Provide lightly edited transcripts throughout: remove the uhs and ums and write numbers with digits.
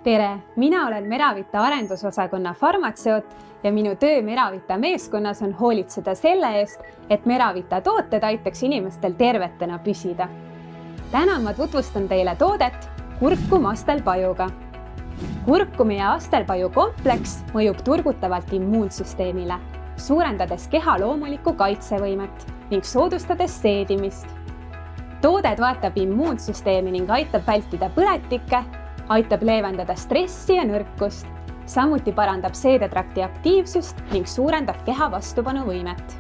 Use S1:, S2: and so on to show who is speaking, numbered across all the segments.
S1: Tere, mina olen Meravita arendusosakonna farmatseut ja minu töö Meravita meeskonnas on hoolitseda selle eest, et Meravita tooted aitaks inimestel tervetena püsida. Täna ma tutvustan teile toodet kurkum astelpajuga. Kurkumi ja astelpaju kompleks mõjub turgutavalt immuunsüsteemile, suurendades keha loomulikku kaitsevõimet ning soodustades seedimist. Toode toetab immuunsüsteemi ning aitab vältida põletikke, aitab leevendada stressi ja nõrkust, samuti parandab seedetrakti aktiivsust ning suurendab keha vastupanuvõimet.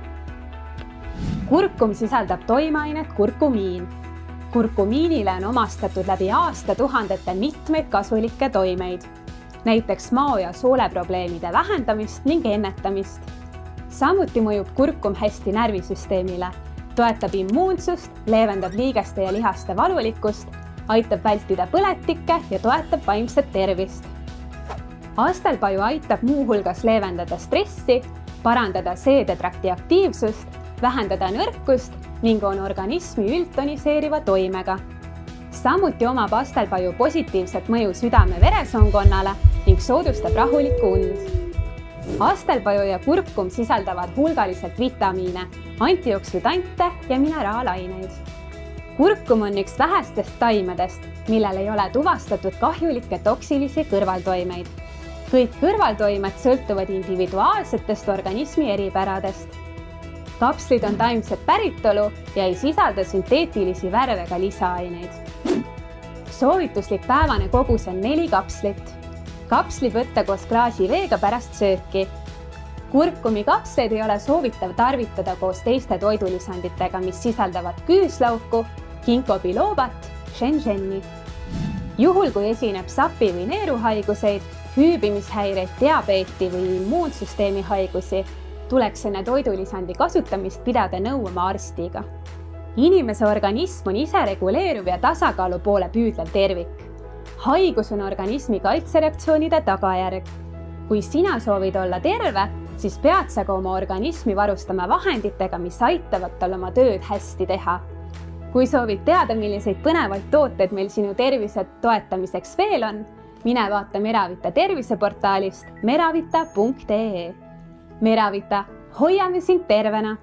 S1: Kurkum sisaldab toimeainet kurkumiin. Kurkumiinile on omastatud läbi aastatuhandete mitmeid kasulikke toimeid, näiteks mao- ja sooleprobleemide vähendamist ning ennetamist. Samuti mõjub kurkum hästi närvisüsteemile, toetab immuunsust, leevendab liigeste ja lihaste valulikkust, aitab vältida põletikke ja toetab vaimset tervist. Astelpaju aitab muuhulgas leevendada stressi, parandada seedetrakti aktiivsust, vähendada nõrkust ning on organismi üldtoniseeriva toimega. Samuti omab astelpaju positiivset mõju südame-veresoonkonnale ning soodustab rahulikku und. Astelpaju ja kurkum sisaldavad hulgaliselt vitamiine, antioksüdante ja mineraalaineid. Kurkum on üks vähestest taimedest, millel ei ole tuvastatud kahjulikke toksilisi kõrvaltoimeid. Kõik kõrvaltoimed sõltuvad individuaalsetest organismi eripäradest. Kapslid on taimset päritolu ja ei sisalda sünteetilisi värve ega lisaaineid. Soovituslik päevane kogus on 4 kapslit. Kapsli võtta koos klaasi veega pärast sööki. Kurkumi kapsleid ei ole soovitav tarvitada koos teiste toidulisanditega, mis sisaldavad küüslauku, ginkgo bilobat, shenzheni. Juhul, kui esineb sapi- või neeruhaiguseid, hüübimishäireid, diabeeti või immuunsüsteemi haigusi, tuleks enne toidulisandi kasutamist pidada nõu oma arstiga. Inimese organism on ise reguleeruv ja tasakaalu poole püüdlev tervik. Haigus on organismi kaitsereaktsioonide tagajärg. Kui sina soovid olla terve, siis pead sa ka oma organismi varustama vahenditega, mis aitavad tal oma tööd hästi teha. Kui soovid teada, milliseid põnevaid tooteid meil sinu tervise toetamiseks veel on, mine vaata Meravita terviseportaalist meravita.ee. Meravita, hoiame sind tervena!